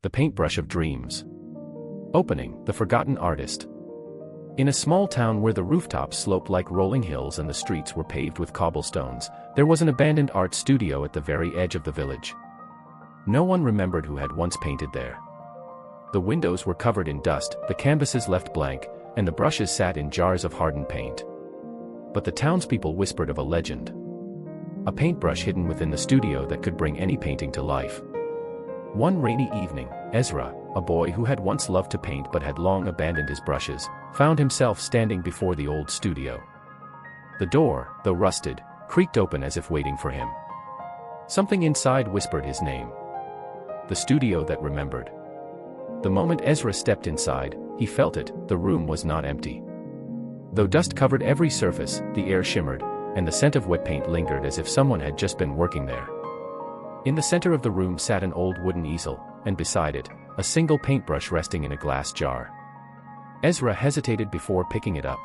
The Paintbrush of Dreams. Opening, The Forgotten Artist. In a small town where the rooftops sloped like rolling hills and the streets were paved with cobblestones, there was an abandoned art studio at the very edge of the village. No one remembered who had once painted there. The windows were covered in dust, the canvases left blank, and the brushes sat in jars of hardened paint. But the townspeople whispered of a legend. A paintbrush hidden within the studio that could bring any painting to life. One rainy evening, Ezra, a boy who had once loved to paint but had long abandoned his brushes, found himself standing before the old studio. The door, though rusted, creaked open as if waiting for him. Something inside whispered his name. The studio that remembered. The moment Ezra stepped inside, he felt it, the room was not empty. Though dust covered every surface, the air shimmered, and the scent of wet paint lingered as if someone had just been working there. In the center of the room sat an old wooden easel, and beside it, a single paintbrush resting in a glass jar. Ezra hesitated before picking it up.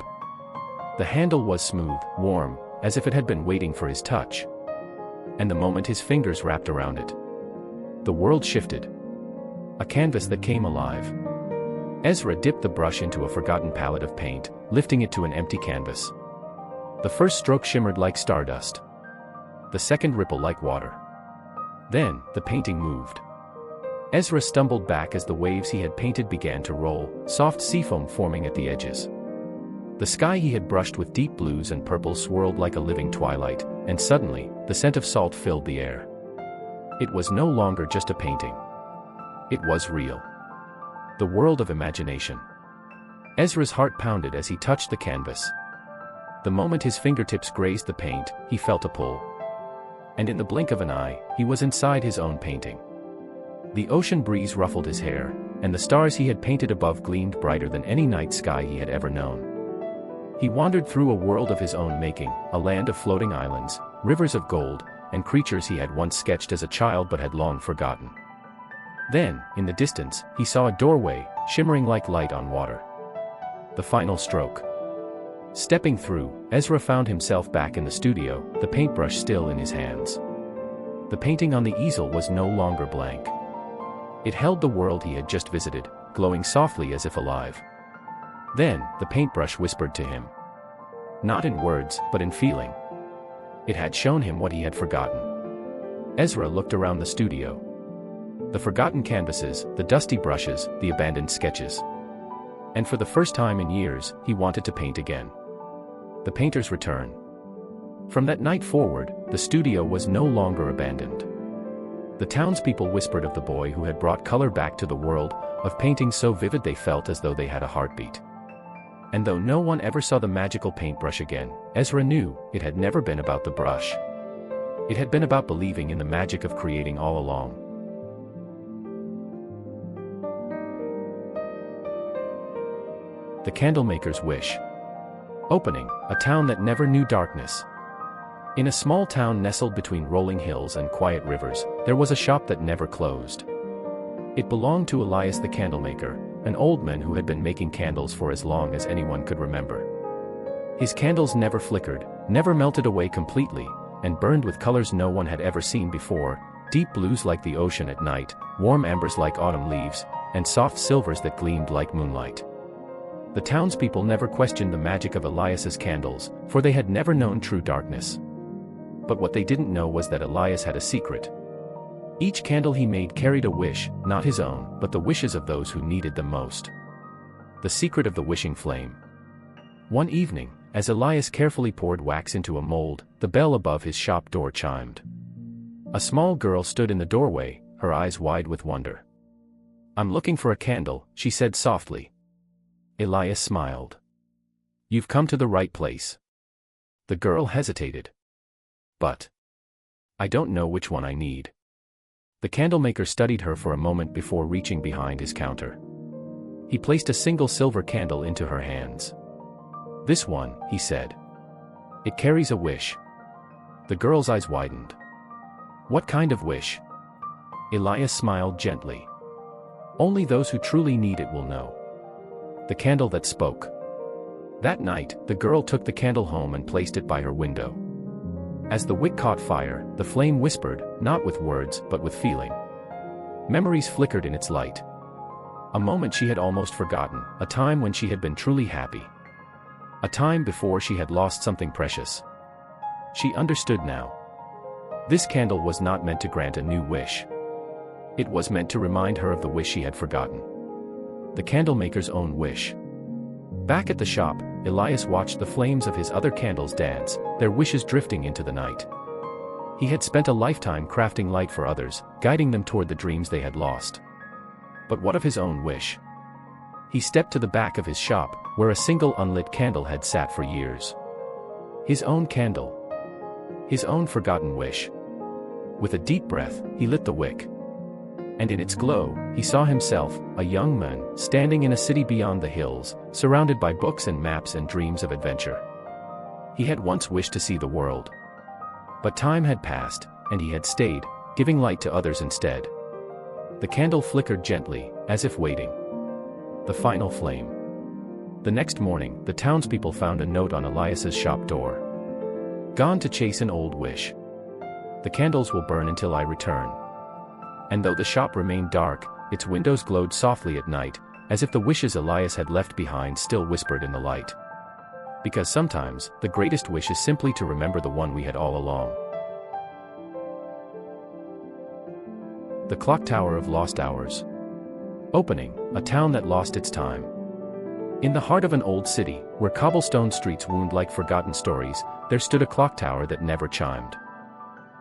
The handle was smooth, warm, as if it had been waiting for his touch. And the moment his fingers wrapped around it, the world shifted. A canvas that came alive. Ezra dipped the brush into a forgotten palette of paint, lifting it to an empty canvas. The first stroke shimmered like stardust. The second ripple like water. Then, the painting moved. Ezra stumbled back as the waves he had painted began to roll, soft seafoam forming at the edges. The sky he had brushed with deep blues and purples swirled like a living twilight, and suddenly, the scent of salt filled the air. It was no longer just a painting. It was real. The world of imagination. Ezra's heart pounded as he touched the canvas. The moment his fingertips grazed the paint, he felt a pull. And in the blink of an eye, he was inside his own painting. The ocean breeze ruffled his hair, and the stars he had painted above gleamed brighter than any night sky he had ever known. He wandered through a world of his own making, a land of floating islands, rivers of gold, and creatures he had once sketched as a child but had long forgotten. Then, in the distance, he saw a doorway, shimmering like light on water. The final stroke. Stepping through, Ezra found himself back in the studio, the paintbrush still in his hands. The painting on the easel was no longer blank. It held the world he had just visited, glowing softly as if alive. Then, the paintbrush whispered to him. Not in words, but in feeling. It had shown him what he had forgotten. Ezra looked around the studio. The forgotten canvases, the dusty brushes, the abandoned sketches. And for the first time in years, he wanted to paint again. The painter's return. From that night forward, the studio was no longer abandoned. The townspeople whispered of the boy who had brought color back to the world, of paintings so vivid they felt as though they had a heartbeat. And though no one ever saw the magical paintbrush again, Ezra knew it had never been about the brush. It had been about believing in the magic of creating all along. The Candlemaker's Wish. Opening, a town that never knew darkness. In a small town nestled between rolling hills and quiet rivers, there was a shop that never closed. It belonged to Elias the Candlemaker, an old man who had been making candles for as long as anyone could remember. His candles never flickered, never melted away completely, and burned with colors no one had ever seen before, deep blues like the ocean at night, warm ambers like autumn leaves, and soft silvers that gleamed like moonlight. The townspeople never questioned the magic of Elias's candles, for they had never known true darkness. But what they didn't know was that Elias had a secret. Each candle he made carried a wish, not his own, but the wishes of those who needed them most. The secret of the wishing flame. One evening, as Elias carefully poured wax into a mold, the bell above his shop door chimed. A small girl stood in the doorway, her eyes wide with wonder. "I'm looking for a candle," she said softly. Elias smiled. "You've come to the right place." The girl hesitated. "But I don't know which one I need." The candlemaker studied her for a moment before reaching behind his counter. He placed a single silver candle into her hands. "This one," he said. "It carries a wish." The girl's eyes widened. "What kind of wish?" Elias smiled gently. "Only those who truly need it will know." The candle that spoke. That night, the girl took the candle home and placed it by her window. As the wick caught fire, the flame whispered, not with words but with feeling. Memories flickered in its light. A moment she had almost forgotten, a time when she had been truly happy. A time before she had lost something precious. She understood now. This candle was not meant to grant a new wish. It was meant to remind her of the wish she had forgotten. The candlemaker's own wish. Back at the shop, Elias watched the flames of his other candles dance, their wishes drifting into the night. He had spent a lifetime crafting light for others, guiding them toward the dreams they had lost. But what of his own wish? He stepped to the back of his shop, where a single unlit candle had sat for years. His own candle. His own forgotten wish. With a deep breath, he lit the wick. And in its glow, he saw himself, a young man, standing in a city beyond the hills, surrounded by books and maps and dreams of adventure. He had once wished to see the world. But time had passed, and he had stayed, giving light to others instead. The candle flickered gently, as if waiting. The final flame. The next morning, the townspeople found a note on Elias's shop door. Gone to chase an old wish. The candles will burn until I return. And though the shop remained dark, its windows glowed softly at night, as if the wishes Elias had left behind still whispered in the light. Because sometimes, the greatest wish is simply to remember the one we had all along. The Clock Tower of Lost Hours. Opening, a town that lost its time. In the heart of an old city, where cobblestone streets wound like forgotten stories, there stood a clock tower that never chimed.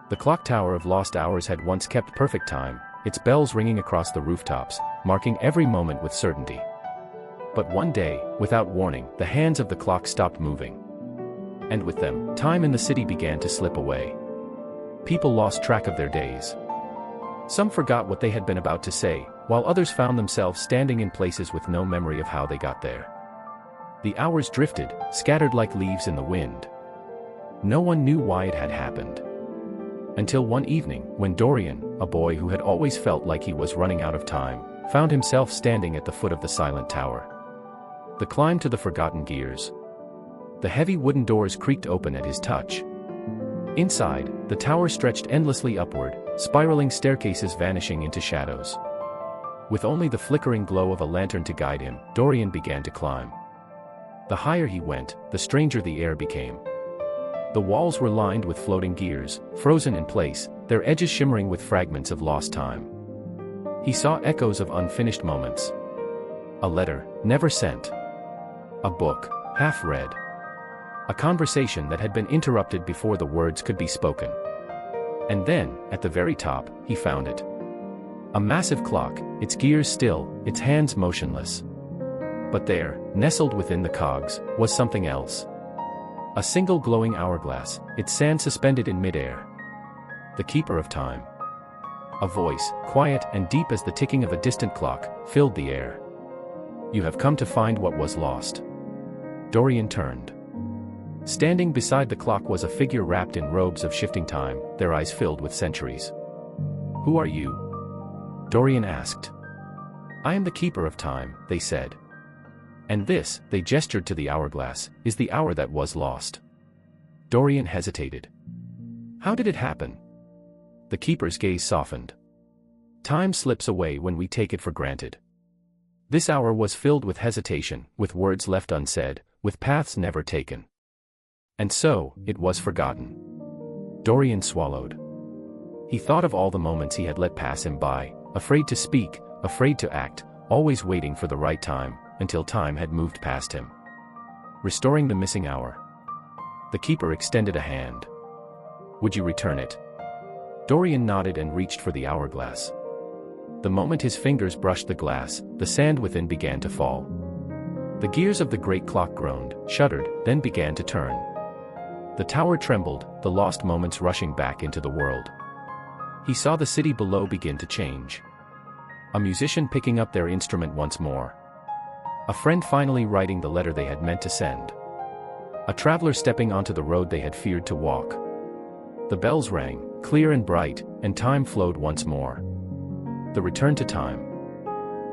The Clock Tower of Lost Hours had once kept perfect time, its bells ringing across the rooftops, marking every moment with certainty. But one day, without warning, the hands of the clock stopped moving. And with them, time in the city began to slip away. People lost track of their days. Some forgot what they had been about to say, while others found themselves standing in places with no memory of how they got there. The hours drifted, scattered like leaves in the wind. No one knew why it had happened. Until one evening, when Dorian, a boy who had always felt like he was running out of time, found himself standing at the foot of the silent tower. The climb to the forgotten gears. The heavy wooden doors creaked open at his touch. Inside, the tower stretched endlessly upward, spiraling staircases vanishing into shadows. With only the flickering glow of a lantern to guide him, Dorian began to climb. The higher he went, the stranger the air became. The walls were lined with floating gears, frozen in place, their edges shimmering with fragments of lost time. He saw echoes of unfinished moments. A letter, never sent. A book, half read. A conversation that had been interrupted before the words could be spoken. And then, at the very top, he found it. A massive clock, its gears still, its hands motionless. But there, nestled within the cogs, was something else. A single glowing hourglass, its sand suspended in midair. The keeper of time. A voice, quiet and deep as the ticking of a distant clock, filled the air. You have come to find what was lost. Dorian turned. Standing beside the clock was a figure wrapped in robes of shifting time, their eyes filled with centuries. Who are you? Dorian asked. I am the keeper of time, they said. And this, they gestured to the hourglass, is the hour that was lost. Dorian hesitated. How did it happen? The keeper's gaze softened. Time slips away when we take it for granted. This hour was filled with hesitation, with words left unsaid, with paths never taken. And so, it was forgotten. Dorian swallowed. He thought of all the moments he had let pass him by, afraid to speak, afraid to act, always waiting for the right time, until time had moved past him. Restoring the missing hour. The keeper extended a hand. Would you return it? Dorian nodded and reached for the hourglass. The moment his fingers brushed the glass, the sand within began to fall. The gears of the great clock groaned, shuddered, then began to turn. The tower trembled, the lost moments rushing back into the world. He saw the city below begin to change. A musician picking up their instrument once more. A friend finally writing the letter they had meant to send. A traveler stepping onto the road they had feared to walk. The bells rang, clear and bright, and time flowed once more. The return to time.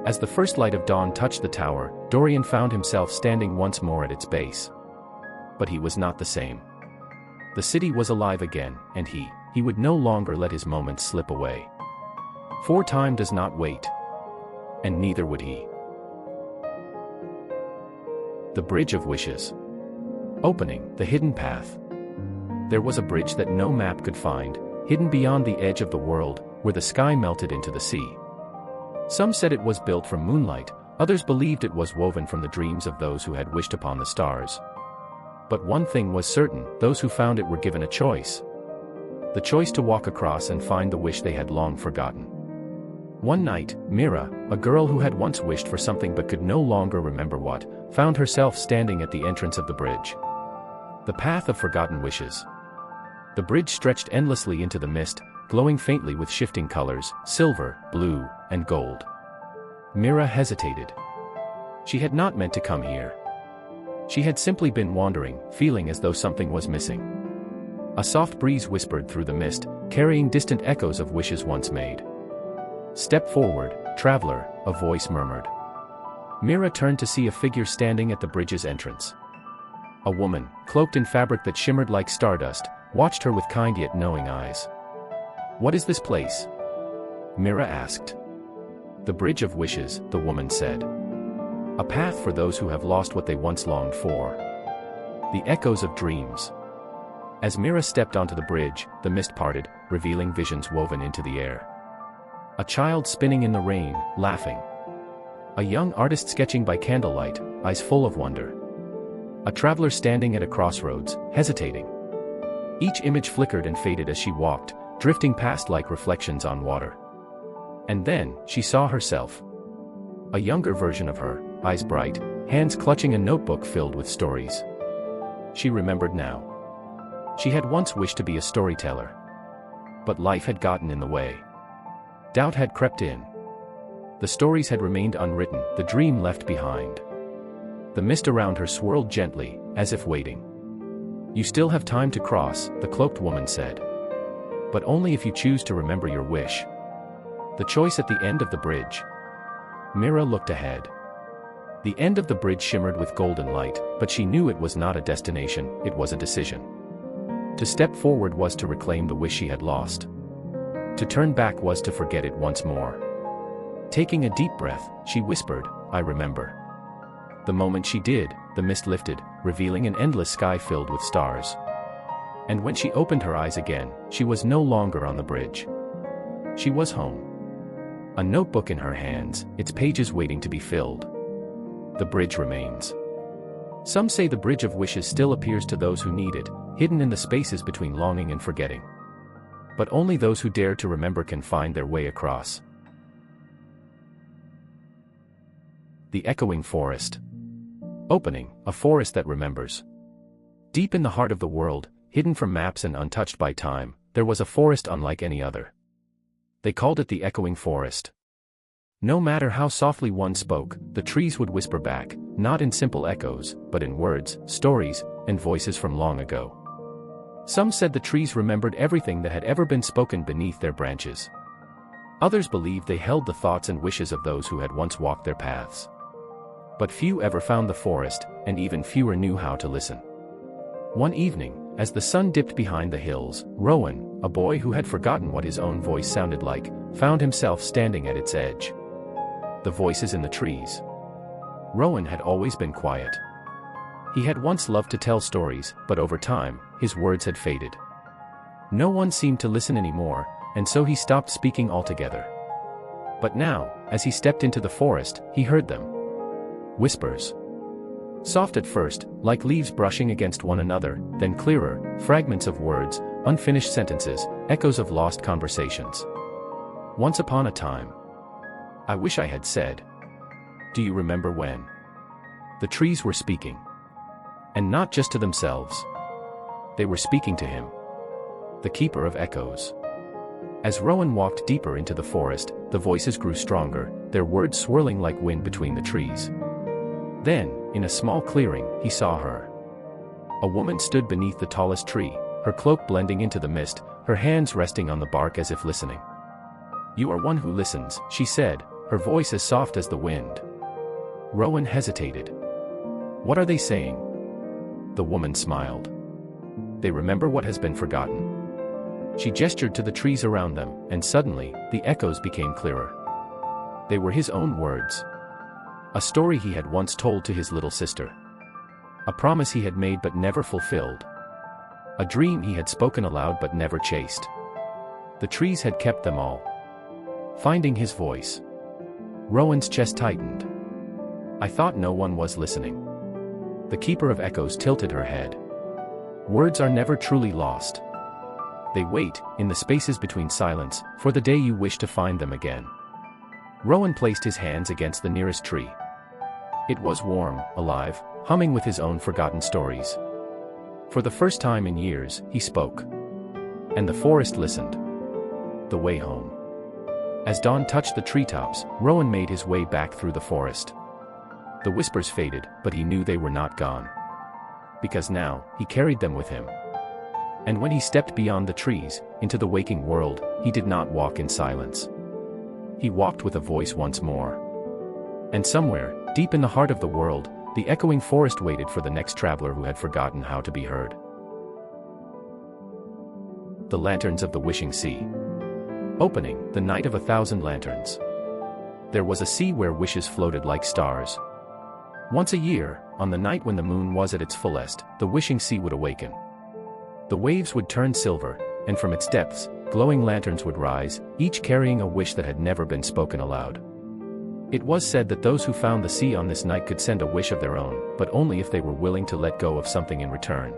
As the first light of dawn touched the tower, Dorian found himself standing once more at its base. But he was not the same. The city was alive again, and he would no longer let his moments slip away. For time does not wait. And neither would he. The Bridge of Wishes. Opening, the hidden path. There was a bridge that no map could find, hidden beyond the edge of the world, where the sky melted into the sea. Some said it was built from moonlight, others believed it was woven from the dreams of those who had wished upon the stars. But one thing was certain, those who found it were given a choice. The choice to walk across and find the wish they had long forgotten. One night, Mira, a girl who had once wished for something but could no longer remember what, found herself standing at the entrance of the bridge. The path of forgotten wishes. The bridge stretched endlessly into the mist, glowing faintly with shifting colors, silver, blue, and gold. Mira hesitated. She had not meant to come here. She had simply been wandering, feeling as though something was missing. A soft breeze whispered through the mist, carrying distant echoes of wishes once made. "Step forward, traveler," a voice murmured. Mira turned to see a figure standing at the bridge's entrance. A woman, cloaked in fabric that shimmered like stardust, watched her with kind yet knowing eyes. "What is this place?" Mira asked. "The Bridge of Wishes," the woman said. "A path for those who have lost what they once longed for. The echoes of dreams." As Mira stepped onto the bridge, the mist parted, revealing visions woven into the air. A child spinning in the rain, laughing. A young artist sketching by candlelight, eyes full of wonder. A traveler standing at a crossroads, hesitating. Each image flickered and faded as she walked, drifting past like reflections on water. And then, she saw herself. A younger version of her, eyes bright, hands clutching a notebook filled with stories. She remembered now. She had once wished to be a storyteller. But life had gotten in the way. Doubt had crept in. The stories had remained unwritten, the dream left behind. The mist around her swirled gently, as if waiting. "You still have time to cross," the cloaked woman said. "But only if you choose to remember your wish." The choice at the end of the bridge. Mira looked ahead. The end of the bridge shimmered with golden light, but she knew it was not a destination, it was a decision. To step forward was to reclaim the wish she had lost. To turn back was to forget it once more. Taking a deep breath, she whispered, "I remember." The moment she did, the mist lifted, revealing an endless sky filled with stars. And when she opened her eyes again, she was no longer on the bridge. She was home. A notebook in her hands, its pages waiting to be filled. The bridge remains. Some say the Bridge of Wishes still appears to those who need it, hidden in the spaces between longing and forgetting. But only those who dare to remember can find their way across. The Echoing Forest. Opening, a forest that remembers. Deep in the heart of the world, hidden from maps and untouched by time, there was a forest unlike any other. They called it the Echoing Forest. No matter how softly one spoke, the trees would whisper back, not in simple echoes, but in words, stories, and voices from long ago. Some said the trees remembered everything that had ever been spoken beneath their branches. Others believed they held the thoughts and wishes of those who had once walked their paths. But few ever found the forest, and even fewer knew how to listen. One evening, as the sun dipped behind the hills, Rowan, a boy who had forgotten what his own voice sounded like, found himself standing at its edge. The voices in the trees. Rowan had always been quiet. He had once loved to tell stories, but over time, his words had faded. No one seemed to listen anymore, and so he stopped speaking altogether. But now, as he stepped into the forest, he heard them. Whispers. Soft at first, like leaves brushing against one another, then clearer, fragments of words, unfinished sentences, echoes of lost conversations. Once upon a time. I wish I had said. Do you remember when? The trees were speaking. And not just to themselves. They were speaking to him. The keeper of echoes. As Rowan walked deeper into the forest, the voices grew stronger, their words swirling like wind between the trees. Then, in a small clearing, he saw her. A woman stood beneath the tallest tree, her cloak blending into the mist, her hands resting on the bark as if listening. "You are one who listens," she said, her voice as soft as the wind. Rowan hesitated. "What are they saying?" The woman smiled. "They remember what has been forgotten. She gestured to the trees around them, and suddenly, the echoes became clearer. They were his own words. A story he had once told to his little sister. A promise he had made but never fulfilled. A dream he had spoken aloud but never chased. The trees had kept them all. Finding his voice. Rowan's chest tightened. I thought no one was listening. The Keeper of Echoes tilted her head. Words are never truly lost. They wait, in the spaces between silence, for the day you wish to find them again. Rowan placed his hands against the nearest tree. It was warm, alive, humming with his own forgotten stories. For the first time in years, he spoke. And the forest listened. The way home. As dawn touched the treetops, Rowan made his way back through the forest. The whispers faded, but he knew they were not gone. Because now, he carried them with him. And when he stepped beyond the trees, into the waking world, he did not walk in silence. He walked with a voice once more. And somewhere, deep in the heart of the world, the echoing forest waited for the next traveler who had forgotten how to be heard. The Lanterns of the Wishing Sea. Opening, the night of 1,000 lanterns. There was a sea where wishes floated like stars. Once a year, on the night when the moon was at its fullest, the wishing sea would awaken. The waves would turn silver, and from its depths, glowing lanterns would rise, each carrying a wish that had never been spoken aloud. It was said that those who found the sea on this night could send a wish of their own, but only if they were willing to let go of something in return.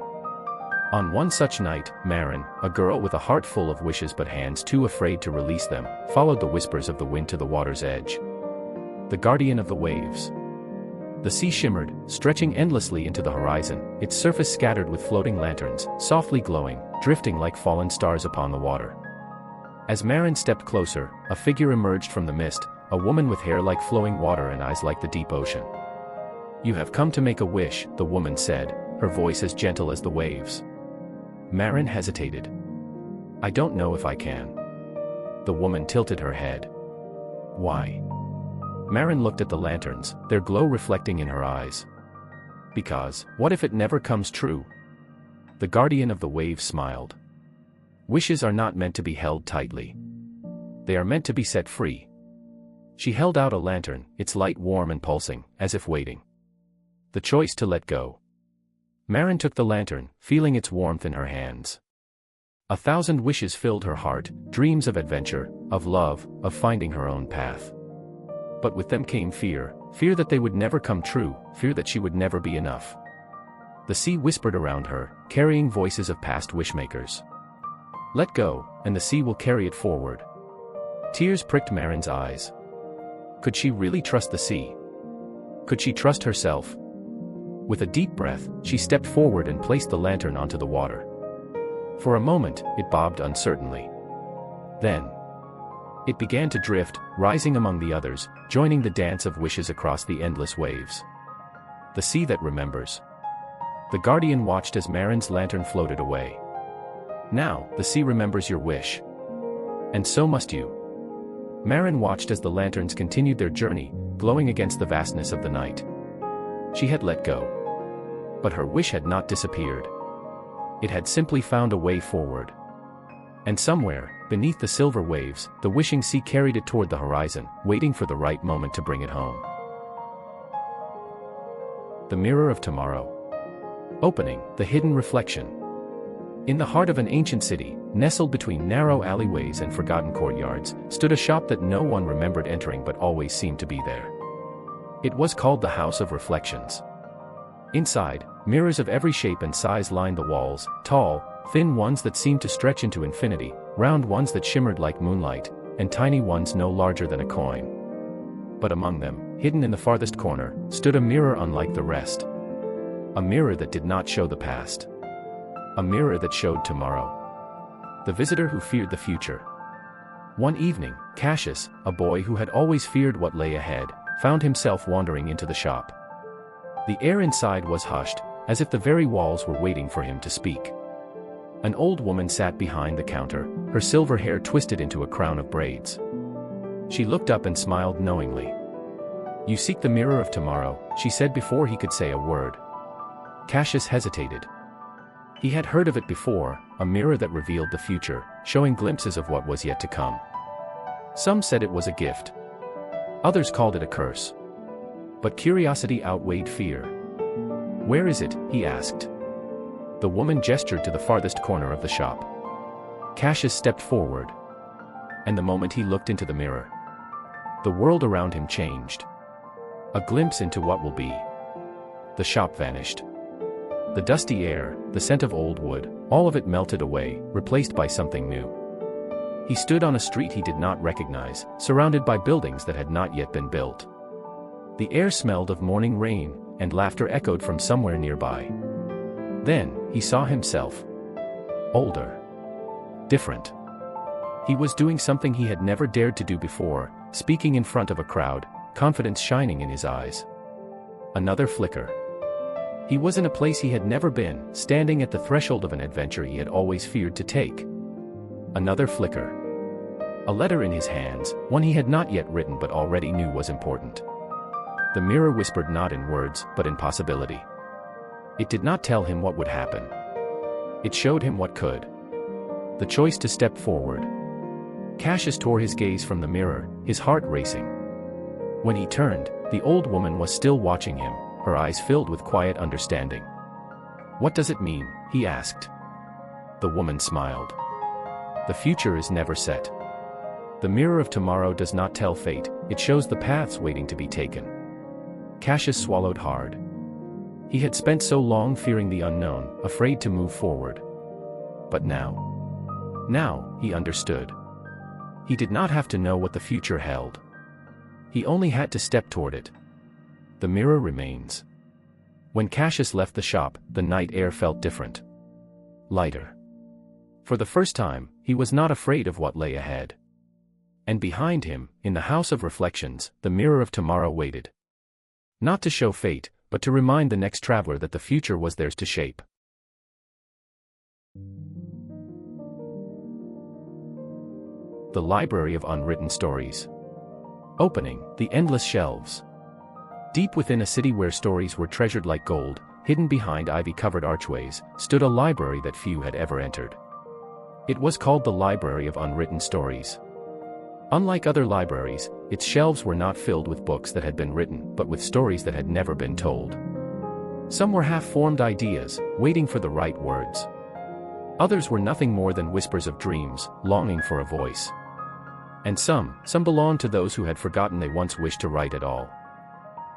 On one such night, Marin, a girl with a heart full of wishes but hands too afraid to release them, followed the whispers of the wind to the water's edge. The guardian of the waves. The sea shimmered, stretching endlessly into the horizon, its surface scattered with floating lanterns, softly glowing, drifting like fallen stars upon the water. As Marin stepped closer, a figure emerged from the mist, a woman with hair like flowing water and eyes like the deep ocean. You have come to make a wish, the woman said, her voice as gentle as the waves. Marin hesitated. I don't know if I can. The woman tilted her head. Why? Marin looked at the lanterns, their glow reflecting in her eyes. Because, what if it never comes true? The guardian of the waves smiled. Wishes are not meant to be held tightly. They are meant to be set free. She held out a lantern, its light warm and pulsing, as if waiting. The choice to let go. Marin took the lantern, feeling its warmth in her hands. 1,000 wishes filled her heart, dreams of adventure, of love, of finding her own path. But with them came fear, fear that they would never come true, fear that she would never be enough. The sea whispered around her, carrying voices of past wishmakers. Let go, and the sea will carry it forward. Tears pricked Marin's eyes. Could she really trust the sea? Could she trust herself? With a deep breath, she stepped forward and placed the lantern onto the water. For a moment, it bobbed uncertainly. Then, it began to drift, rising among the others, joining the dance of wishes across the endless waves. The sea that remembers. The guardian watched as Marin's lantern floated away. Now, the sea remembers your wish. And so must you. Marin watched as the lanterns continued their journey, glowing against the vastness of the night. She had let go. But her wish had not disappeared. It had simply found a way forward. And somewhere, beneath the silver waves, the wishing sea carried it toward the horizon, waiting for the right moment to bring it home. The Mirror of Tomorrow. Opening, the hidden reflection. In the heart of an ancient city, nestled between narrow alleyways and forgotten courtyards, stood a shop that no one remembered entering but always seemed to be there. It was called the House of Reflections. Inside, mirrors of every shape and size lined the walls, tall, thin ones that seemed to stretch into infinity, round ones that shimmered like moonlight, and tiny ones no larger than a coin. But among them, hidden in the farthest corner, stood a mirror unlike the rest. A mirror that did not show the past. A mirror that showed tomorrow. The visitor who feared the future. One evening, Cassius, a boy who had always feared what lay ahead, found himself wandering into the shop. The air inside was hushed, as if the very walls were waiting for him to speak. An old woman sat behind the counter, her silver hair twisted into a crown of braids. She looked up and smiled knowingly. You seek the mirror of tomorrow, she said before he could say a word. Cassius hesitated. He had heard of it before, a mirror that revealed the future, showing glimpses of what was yet to come. Some said it was a gift. Others called it a curse. But curiosity outweighed fear. "Where is it?" he asked. The woman gestured to the farthest corner of the shop. Cassius stepped forward. And the moment he looked into the mirror, the world around him changed. A glimpse into what will be. The shop vanished. The dusty air, the scent of old wood, all of it melted away, replaced by something new. He stood on a street he did not recognize, surrounded by buildings that had not yet been built. The air smelled of morning rain, and laughter echoed from somewhere nearby. Then, he saw himself. Older. Different. He was doing something he had never dared to do before, speaking in front of a crowd, confidence shining in his eyes. Another flicker. He was in a place he had never been, standing at the threshold of an adventure he had always feared to take. Another flicker. A letter in his hands, one he had not yet written but already knew was important. The mirror whispered not in words, but in possibility. It did not tell him what would happen. It showed him what could. The choice to step forward. Cassius tore his gaze from the mirror, his heart racing. When he turned, the old woman was still watching him, her eyes filled with quiet understanding. "What does it mean?" he asked. The woman smiled. "The future is never set. The mirror of tomorrow does not tell fate, it shows the paths waiting to be taken." Cassius swallowed hard. He had spent so long fearing the unknown, afraid to move forward. But now, he understood. He did not have to know what the future held. He only had to step toward it. The mirror remains. When Cassius left the shop, the night air felt different. Lighter. For the first time, he was not afraid of what lay ahead. And behind him, in the house of reflections, the mirror of tomorrow waited. Not to show fate, but to remind the next traveler that the future was theirs to shape. The Library of Unwritten Stories. Opening, the endless shelves. Deep within a city where stories were treasured like gold, hidden behind ivy-covered archways, stood a library that few had ever entered. It was called the Library of Unwritten Stories. Unlike other libraries, its shelves were not filled with books that had been written, but with stories that had never been told. Some were half-formed ideas, waiting for the right words. Others were nothing more than whispers of dreams, longing for a voice. And some belonged to those who had forgotten they once wished to write at all.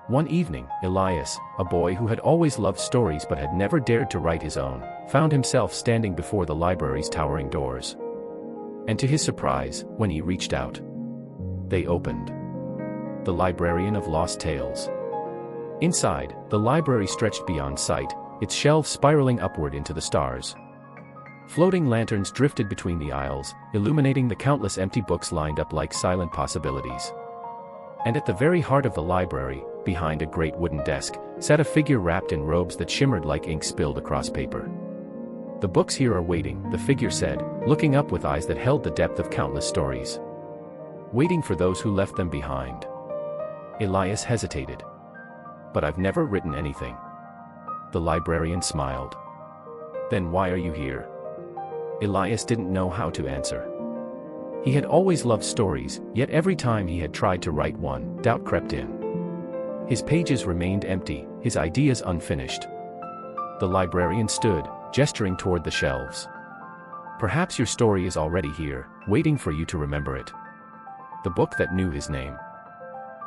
One evening, Elias, a boy who had always loved stories but had never dared to write his own, found himself standing before the library's towering doors. And to his surprise, when he reached out, they opened. The Librarian of Lost Tales. Inside, the library stretched beyond sight, its shelves spiraling upward into the stars. Floating lanterns drifted between the aisles, illuminating the countless empty books lined up like silent possibilities. And at the very heart of the library, behind a great wooden desk, sat a figure wrapped in robes that shimmered like ink spilled across paper. "The books here are waiting," the figure said, looking up with eyes that held the depth of countless stories. "Waiting for those who left them behind." Elias hesitated. "But I've never written anything." The librarian smiled. "Then why are you here?" Elias didn't know how to answer. He had always loved stories, yet every time he had tried to write one, doubt crept in. His pages remained empty, his ideas unfinished. The librarian stood, gesturing toward the shelves. "Perhaps your story is already here, waiting for you to remember it." The book that knew his name.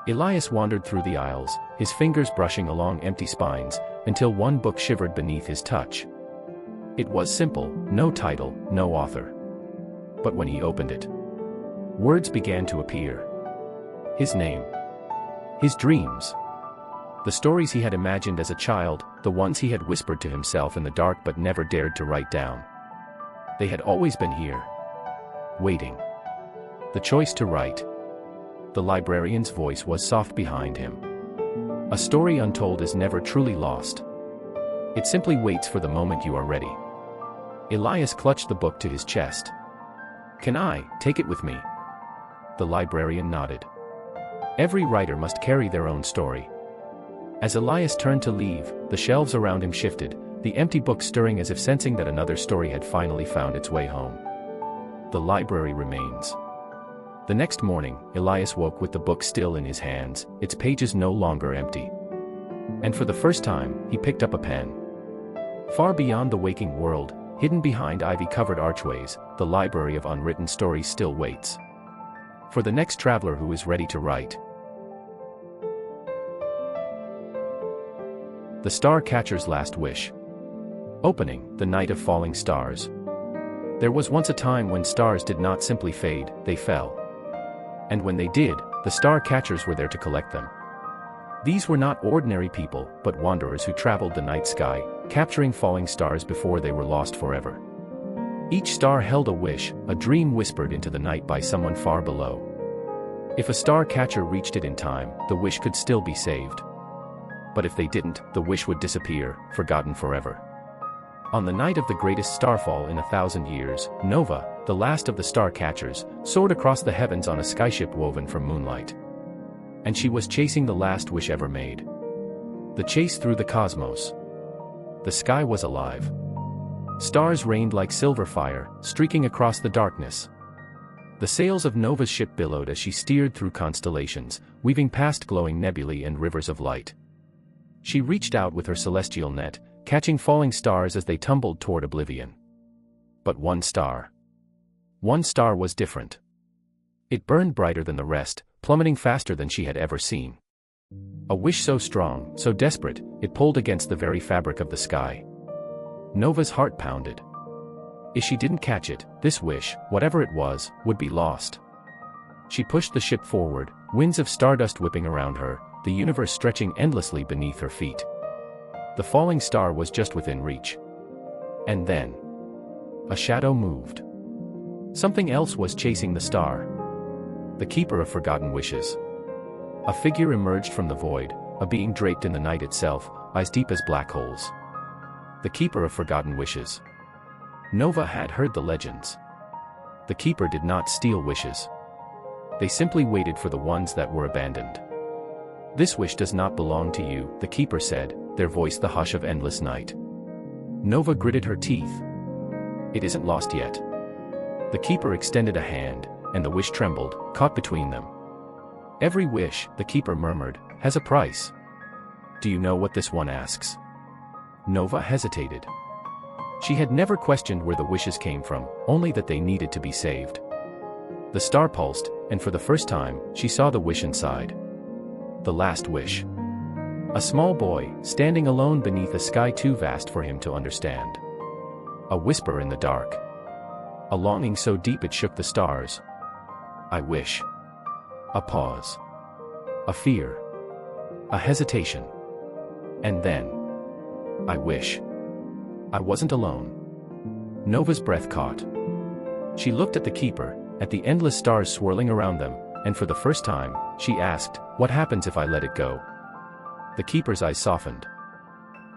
Elias wandered through the aisles, his fingers brushing along empty spines, until one book shivered beneath his touch. It was simple, no title, no author. But when he opened it, words began to appear. His name. His dreams. The stories he had imagined as a child, the ones he had whispered to himself in the dark but never dared to write down. They had always been here. Waiting. The choice to write. The librarian's voice was soft behind him. "A story untold is never truly lost. It simply waits for the moment you are ready." Elias clutched the book to his chest. "Can I take it with me?" The librarian nodded. Every writer must carry their own story. As Elias turned to leave, the shelves around him shifted, the empty book stirring as if sensing that another story had finally found its way home. The library remains. The next morning, Elias woke with the book still in his hands, its pages no longer empty. And for the first time, he picked up a pen. Far beyond the waking world, hidden behind ivy-covered archways, the library of unwritten stories still waits for the next traveler who is ready to write. The Star Catcher's Last Wish. Opening, the night of falling stars. There was once a time when stars did not simply fade, they fell. And when they did, the star catchers were there to collect them. These were not ordinary people, but wanderers who traveled the night sky, capturing falling stars before they were lost forever. Each star held a wish, a dream whispered into the night by someone far below. If a star catcher reached it in time, the wish could still be saved. But if they didn't, the wish would disappear, forgotten forever. On the night of the greatest starfall in 1,000 years, Nova, the last of the star catchers, soared across the heavens on a skyship woven from moonlight. And she was chasing the last wish ever made. The chase through the cosmos. The sky was alive. Stars rained like silver fire, streaking across the darkness. The sails of Nova's ship billowed as she steered through constellations, weaving past glowing nebulae and rivers of light. She reached out with her celestial net, catching falling stars as they tumbled toward oblivion. But one star was different. It burned brighter than the rest, plummeting faster than she had ever seen. A wish so strong, so desperate, it pulled against the very fabric of the sky. Nova's heart pounded. If she didn't catch it, this wish, whatever it was, would be lost. She pushed the ship forward, winds of stardust whipping around her, the universe stretching endlessly beneath her feet. The falling star was just within reach. And then, a shadow moved. Something else was chasing the star. The keeper of forgotten wishes. A figure emerged from the void, a being draped in the night itself, eyes deep as black holes. The keeper of forgotten wishes. Nova had heard the legends. The keeper did not steal wishes. They simply waited for the ones that were abandoned. This wish does not belong to you, the keeper said, their voice the hush of endless night. Nova gritted her teeth. It isn't lost yet. The keeper extended a hand, and the wish trembled, caught between them. Every wish, the keeper murmured, has a price. Do you know what this one asks? Nova hesitated. She had never questioned where the wishes came from, only that they needed to be saved. The star pulsed, and for the first time, she saw the wish inside. The last wish. A small boy, standing alone beneath a sky too vast for him to understand. A whisper in the dark. A longing so deep it shook the stars. I wish. A pause. A fear. A hesitation. And then. I wish. I wasn't alone. Nova's breath caught. She looked at the keeper, at the endless stars swirling around them, and for the first time, she asked, what happens if I let it go? The keeper's eyes softened.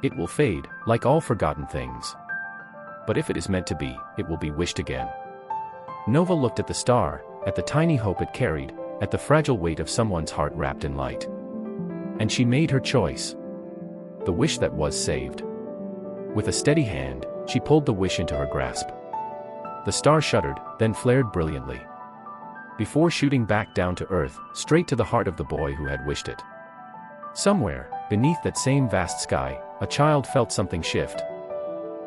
It will fade, like all forgotten things. But if it is meant to be, it will be wished again. Nova looked at the star, at the tiny hope it carried, at the fragile weight of someone's heart wrapped in light. And she made her choice. The wish that was saved. With a steady hand, she pulled the wish into her grasp. The star shuddered, then flared brilliantly. Before shooting back down to earth, straight to the heart of the boy who had wished it. Somewhere, beneath that same vast sky, a child felt something shift.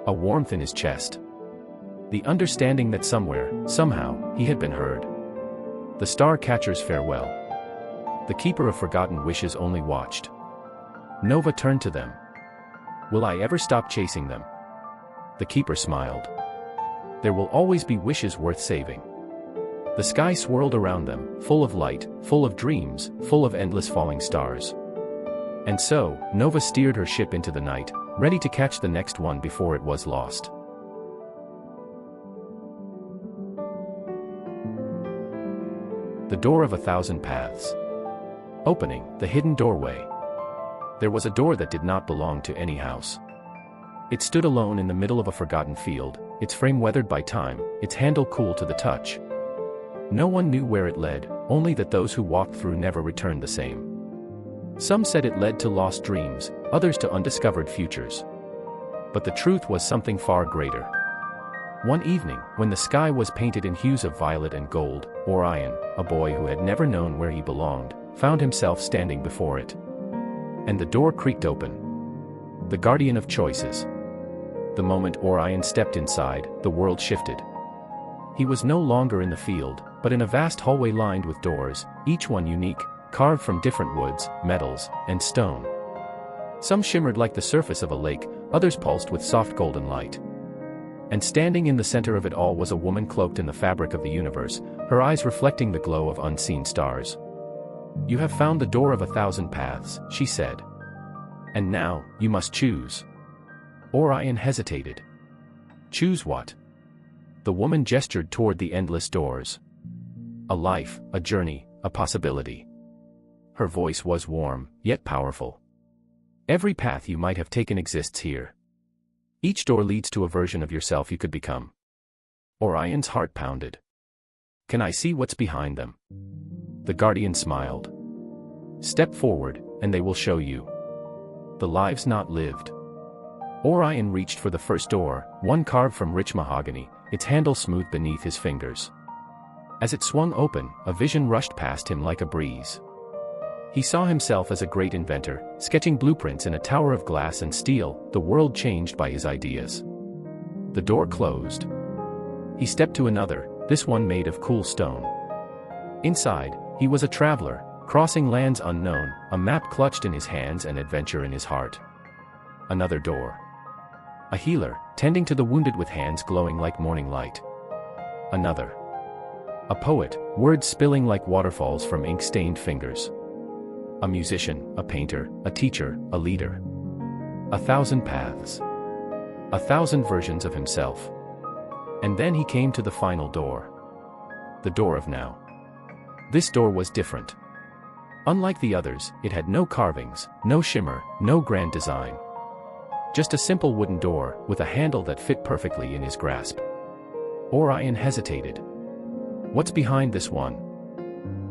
A warmth in his chest. The understanding that somewhere, somehow, he had been heard. The star catcher's farewell. The keeper of forgotten wishes only watched. Nova turned to them. Will I ever stop chasing them? The keeper smiled. There will always be wishes worth saving. The sky swirled around them, full of light, full of dreams, full of endless falling stars. And so, Nova steered her ship into the night, ready to catch the next one before it was lost. The door of 1,000 paths. Opening, the hidden doorway. There was a door that did not belong to any house. It stood alone in the middle of a forgotten field, its frame weathered by time, its handle cool to the touch. No one knew where it led, only that those who walked through never returned the same. Some said it led to lost dreams, others to undiscovered futures. But the truth was something far greater. One evening, when the sky was painted in hues of violet and gold, Orion, a boy who had never known where he belonged, found himself standing before it. And the door creaked open. The guardian of choices. The moment Orion stepped inside, the world shifted. He was no longer in the field, but in a vast hallway lined with doors, each one unique, carved from different woods, metals, and stone. Some shimmered like the surface of a lake, others pulsed with soft golden light. And standing in the center of it all was a woman cloaked in the fabric of the universe, her eyes reflecting the glow of unseen stars. "You have found the door of 1,000 paths," she said. "And now, you must choose." Orion hesitated. "Choose what?" The woman gestured toward the endless doors. "A life, a journey, a possibility." Her voice was warm, yet powerful. "Every path you might have taken exists here. Each door leads to a version of yourself you could become." Orion's heart pounded. "Can I see what's behind them?" The guardian smiled. "Step forward, and they will show you. The lives not lived." Orion reached for the first door, one carved from rich mahogany, its handle smooth beneath his fingers. As it swung open, a vision rushed past him like a breeze. He saw himself as a great inventor, sketching blueprints in a tower of glass and steel, the world changed by his ideas. The door closed. He stepped to another, this one made of cool stone. Inside, he was a traveler, crossing lands unknown, a map clutched in his hands and adventure in his heart. Another door. A healer, tending to the wounded with hands glowing like morning light. Another. A poet, words spilling like waterfalls from ink-stained fingers. A musician, a painter, a teacher, a leader. 1,000 paths. 1,000 versions of himself. And then he came to the final door. The door of now. This door was different. Unlike the others, it had no carvings, no shimmer, no grand design. Just a simple wooden door, with a handle that fit perfectly in his grasp. Orion hesitated. "What's behind this one?"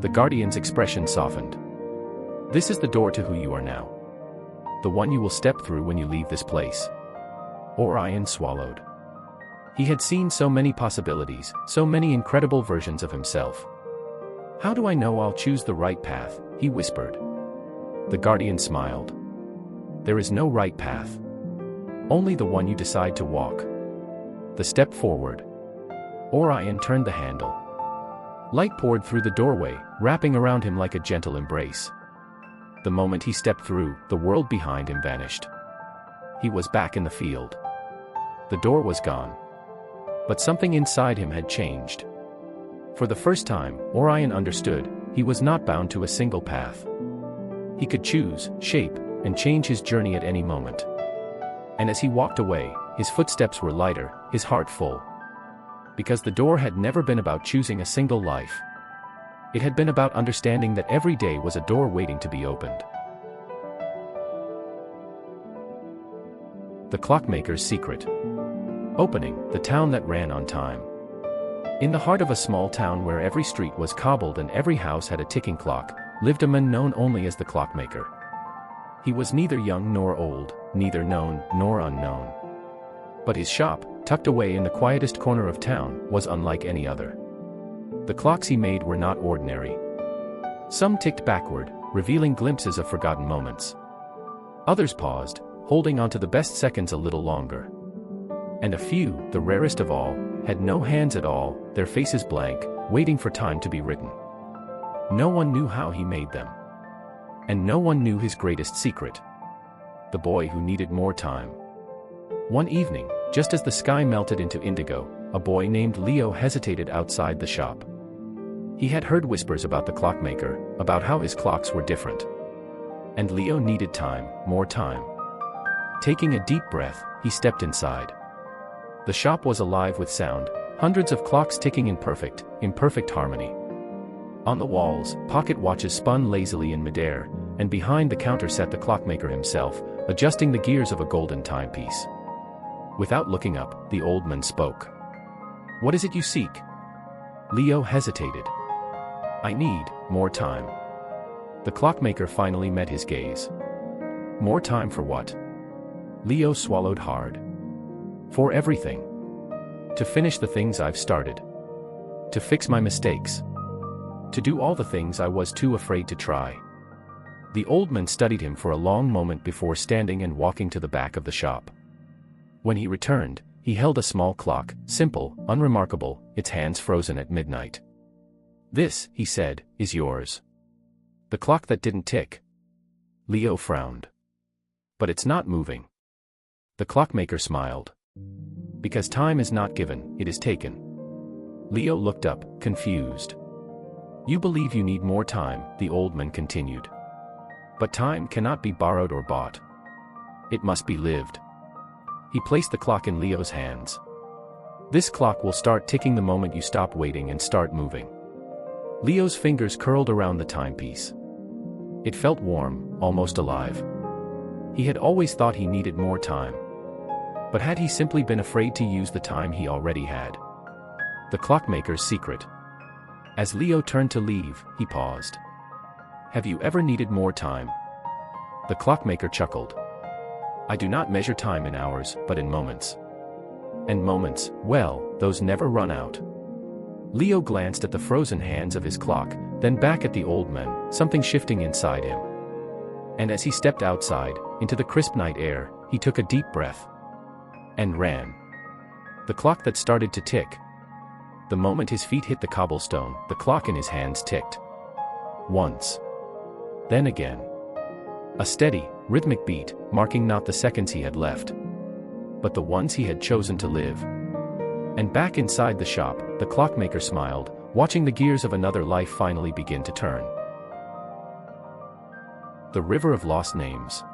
The guardian's expression softened. "This is the door to who you are now. The one you will step through when you leave this place." Orion swallowed. He had seen so many possibilities, so many incredible versions of himself. "How do I know I'll choose the right path?" he whispered. The guardian smiled. "There is no right path. Only the one you decide to walk." The step forward. Orion turned the handle. Light poured through the doorway, wrapping around him like a gentle embrace. The moment he stepped through, the world behind him vanished. He was back in the field. The door was gone. But something inside him had changed. For the first time, Orion understood, he was not bound to a single path. He could choose, shape, and change his journey at any moment. And as he walked away, his footsteps were lighter, his heart full. Because the door had never been about choosing a single life. It had been about understanding that every day was a door waiting to be opened. The Clockmaker's Secret. Opening, the town that ran on time. In the heart of a small town where every street was cobbled and every house had a ticking clock, lived a man known only as the Clockmaker. He was neither young nor old, neither known nor unknown. But his shop, tucked away in the quietest corner of town, was unlike any other. The clocks he made were not ordinary. Some ticked backward, revealing glimpses of forgotten moments. Others paused, holding on to the best seconds a little longer. And a few, the rarest of all, had no hands at all, their faces blank, waiting for time to be written. No one knew how he made them. And no one knew his greatest secret. The boy who needed more time. One evening, just as the sky melted into indigo, a boy named Leo hesitated outside the shop. He had heard whispers about the Clockmaker, about how his clocks were different. And Leo needed time, more time. Taking a deep breath, he stepped inside. The shop was alive with sound, hundreds of clocks ticking in perfect harmony. On the walls, pocket watches spun lazily in midair, and behind the counter sat the Clockmaker himself, adjusting the gears of a golden timepiece. Without looking up, the old man spoke. "What is it you seek?" Leo hesitated. "I need more time." The Clockmaker finally met his gaze. "More time for what?" Leo swallowed hard. For everything. To finish the things I've started. To fix my mistakes. To do all the things I was too afraid to try. The old man studied him for a long moment before standing and walking to the back of the shop. When he returned, he held a small clock, simple, unremarkable, its hands frozen at midnight. "This," he said, "is yours." "The clock that didn't tick." Leo frowned. "But it's not moving." The clockmaker smiled. "Because time is not given, it is taken." Leo looked up, confused. "You believe you need more time," the old man continued. "But time cannot be borrowed or bought. It must be lived." He placed the clock in Leo's hands. "This clock will start ticking the moment you stop waiting and start moving." Leo's fingers curled around the timepiece. It felt warm, almost alive. He had always thought he needed more time. But had he simply been afraid to use the time he already had? The clockmaker's secret. As Leo turned to leave, he paused. "Have you ever needed more time?" The clockmaker chuckled. "I do not measure time in hours, but in moments. And moments, well, those never run out." Leo glanced at the frozen hands of his clock, then back at the old man, something shifting inside him. And as he stepped outside, into the crisp night air, he took a deep breath. And ran. The clock that started to tick. The moment his feet hit the cobblestone, the clock in his hands ticked. Once. Then again. A steady, rhythmic beat, marking not the seconds he had left, but the ones he had chosen to live. And back inside the shop, the clockmaker smiled, watching the gears of another life finally begin to turn. The River of Lost Names.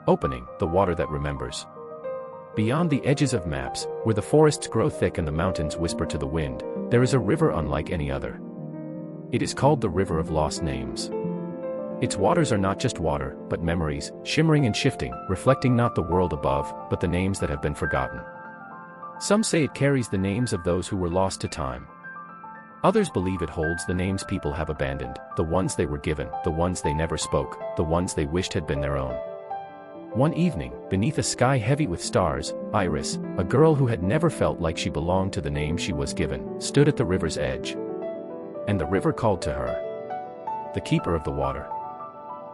Opening, the water that remembers. Beyond the edges of maps, where the forests grow thick and the mountains whisper to the wind, there is a river unlike any other. It is called the River of Lost Names. Its waters are not just water, but memories, shimmering and shifting, reflecting not the world above, but the names that have been forgotten. Some say it carries the names of those who were lost to time. Others believe it holds the names people have abandoned, the ones they were given, the ones they never spoke, the ones they wished had been their own. One evening, beneath a sky heavy with stars, Iris, a girl who had never felt like she belonged to the name she was given, stood at the river's edge. And the river called to her. The keeper of the water.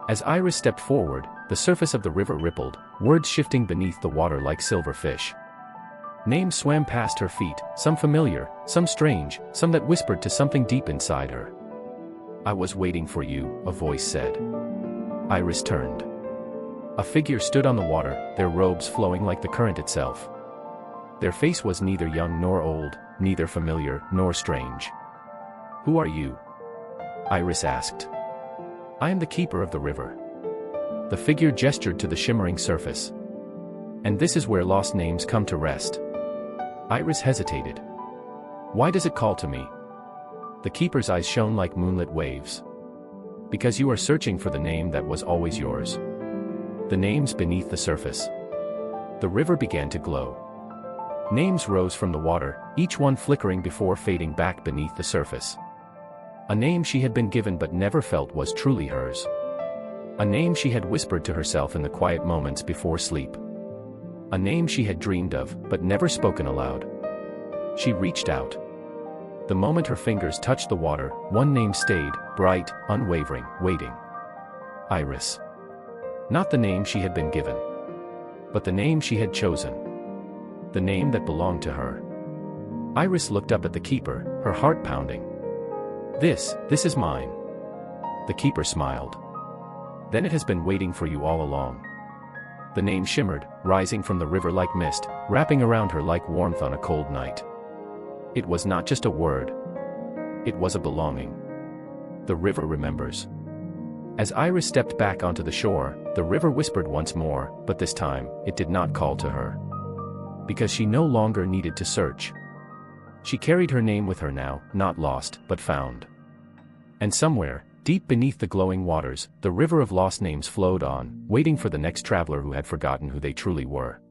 As Iris stepped forward, the surface of the river rippled, words shifting beneath the water like silver fish. Names swam past her feet, some familiar, some strange, some that whispered to something deep inside her. "I was waiting for you," a voice said. Iris turned. A figure stood on the water, their robes flowing like the current itself. Their face was neither young nor old, neither familiar nor strange. "Who are you?" Iris asked. "I am the keeper of the river." The figure gestured to the shimmering surface. "And this is where lost names come to rest." Iris hesitated. "Why does it call to me?" The keeper's eyes shone like moonlit waves. "Because you are searching for the name that was always yours. The names beneath the surface." The river began to glow. Names rose from the water, each one flickering before fading back beneath the surface. A name she had been given but never felt was truly hers. A name she had whispered to herself in the quiet moments before sleep. A name she had dreamed of, but never spoken aloud. She reached out. The moment her fingers touched the water, one name stayed, bright, unwavering, waiting. Iris. Not the name she had been given, but the name she had chosen. The name that belonged to her. Iris looked up at the keeper, her heart pounding. This is mine." The keeper smiled. "Then it has been waiting for you all along." The name shimmered, rising from the river like mist, wrapping around her like warmth on a cold night. It was not just a word. It was a belonging. The river remembers. As Iris stepped back onto the shore, the river whispered once more, but this time, it did not call to her. Because she no longer needed to search. She carried her name with her now, not lost, but found. And somewhere, deep beneath the glowing waters, the river of lost names flowed on, waiting for the next traveler who had forgotten who they truly were.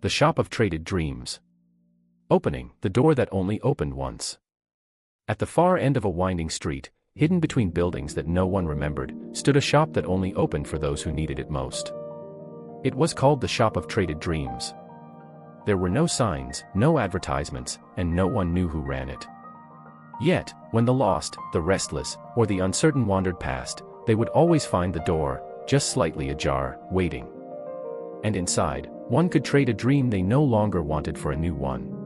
The Shop of Traded Dreams. Opening, the door that only opened once. At the far end of a winding street, hidden between buildings that no one remembered, stood a shop that only opened for those who needed it most. It was called the Shop of Traded Dreams. There were no signs, no advertisements, and no one knew who ran it. Yet, when the lost, the restless, or the uncertain wandered past, they would always find the door, just slightly ajar, waiting. And inside, one could trade a dream they no longer wanted for a new one.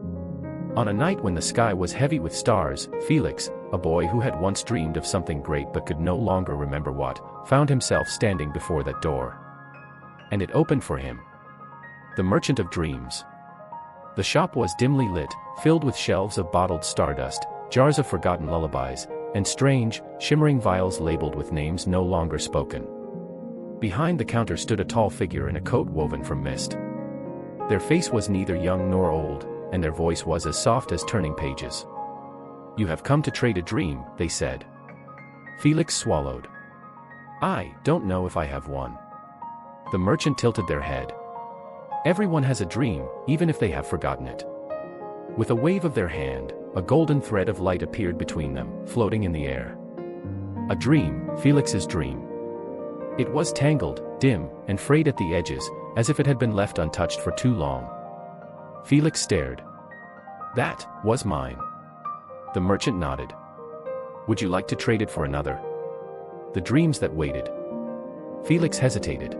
On a night when the sky was heavy with stars, Felix, a boy who had once dreamed of something great but could no longer remember what, found himself standing before that door. And it opened for him. The Merchant of Dreams. The shop was dimly lit, filled with shelves of bottled stardust, jars of forgotten lullabies, and strange, shimmering vials labeled with names no longer spoken. Behind the counter stood a tall figure in a coat woven from mist. Their face was neither young nor old, and their voice was as soft as turning pages. "You have come to trade a dream," they said. Felix swallowed. "I don't know if I have one." The merchant tilted their head. "Everyone has a dream, even if they have forgotten it." With a wave of their hand, a golden thread of light appeared between them, floating in the air. A dream, Felix's dream. It was tangled, dim, and frayed at the edges, as if it had been left untouched for too long. Felix stared. "That was mine." The merchant nodded. "Would you like to trade it for another?" The dreams that waited. Felix hesitated.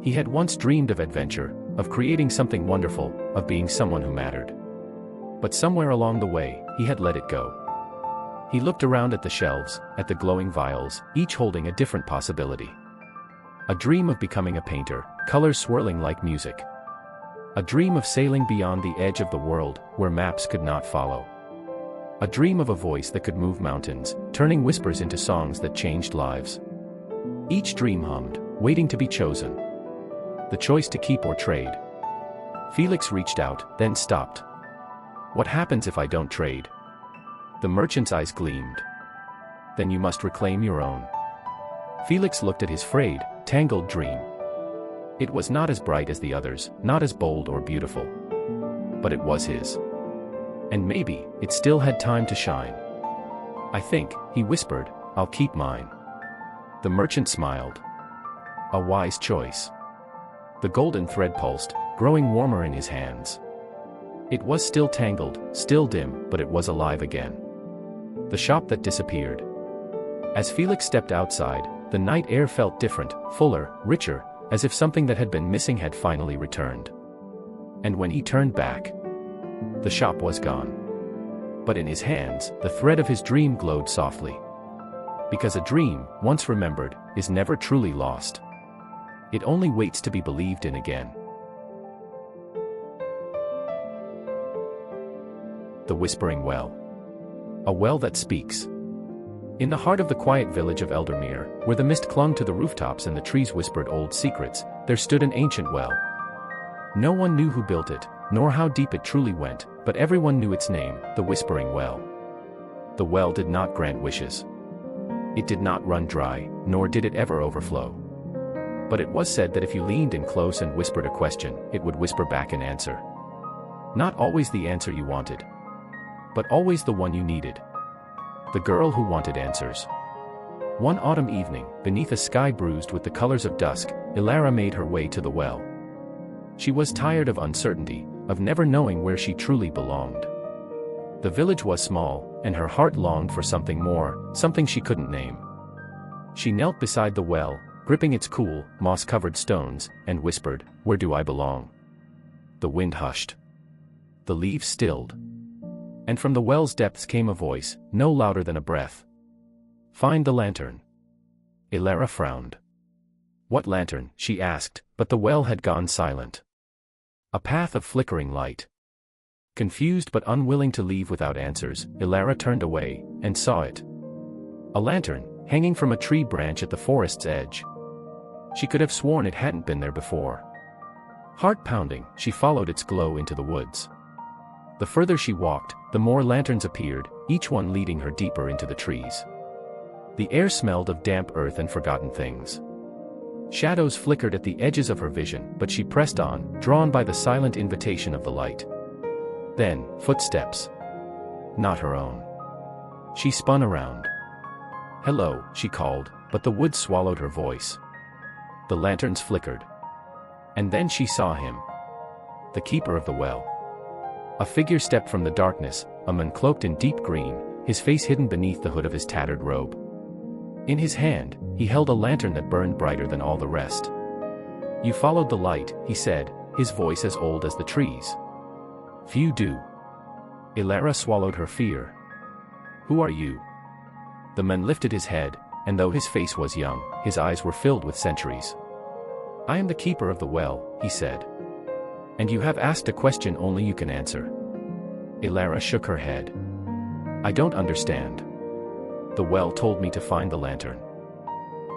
He had once dreamed of adventure, of creating something wonderful, of being someone who mattered. But somewhere along the way, he had let it go. He looked around at the shelves, at the glowing vials, each holding a different possibility. A dream of becoming a painter, colors swirling like music. A dream of sailing beyond the edge of the world, where maps could not follow. A dream of a voice that could move mountains, turning whispers into songs that changed lives. Each dream hummed, waiting to be chosen. The choice to keep or trade. Felix reached out, then stopped. "What happens if I don't trade?" The merchant's eyes gleamed. "Then you must reclaim your own." Felix looked at his frayed, tangled dream. It was not as bright as the others, not as bold or beautiful. But it was his. And maybe, it still had time to shine. "I think," he whispered, "I'll keep mine." The merchant smiled. A wise choice. The golden thread pulsed, growing warmer in his hands. It was still tangled, still dim, but it was alive again. The shop that disappeared. As Felix stepped outside, the night air felt different, fuller, richer, as if something that had been missing had finally returned. And when he turned back, the shop was gone. But in his hands, the thread of his dream glowed softly. Because a dream, once remembered, is never truly lost. It only waits to be believed in again. The Whispering Well. A well that speaks. In the heart of the quiet village of Eldermere, where the mist clung to the rooftops and the trees whispered old secrets, there stood an ancient well. No one knew who built it, nor how deep it truly went, but everyone knew its name, the Whispering Well. The well did not grant wishes. It did not run dry, nor did it ever overflow. But it was said that if you leaned in close and whispered a question, it would whisper back an answer. Not always the answer you wanted, but always the one you needed. The girl who wanted answers. One autumn evening, beneath a sky bruised with the colors of dusk, Ilara made her way to the well. She was tired of uncertainty, of never knowing where she truly belonged. The village was small, and her heart longed for something more, something she couldn't name. She knelt beside the well, gripping its cool, moss-covered stones, and whispered, "Where do I belong?" The wind hushed. The leaves stilled. And from the well's depths came a voice, no louder than a breath. "Find the lantern." Ilara frowned. "What lantern?" she asked, but the well had gone silent. A path of flickering light. Confused but unwilling to leave without answers, Ilara turned away, and saw it. A lantern, hanging from a tree branch at the forest's edge. She could have sworn it hadn't been there before. Heart pounding, she followed its glow into the woods. The further she walked, the more lanterns appeared, each one leading her deeper into the trees. The air smelled of damp earth and forgotten things. Shadows flickered at the edges of her vision, but she pressed on, drawn by the silent invitation of the light. Then, footsteps. Not her own. She spun around. "Hello," she called, but the woods swallowed her voice. The lanterns flickered. And then she saw him. The keeper of the well. A figure stepped from the darkness, a man cloaked in deep green, his face hidden beneath the hood of his tattered robe. In his hand, he held a lantern that burned brighter than all the rest. "You followed the light," he said, his voice as old as the trees. "Few do." Ilara swallowed her fear. "Who are you?" The man lifted his head, and though his face was young, his eyes were filled with centuries. "I am the keeper of the well," he said. "And you have asked a question only you can answer." Ilara shook her head. "I don't understand." "The well told me to find the lantern."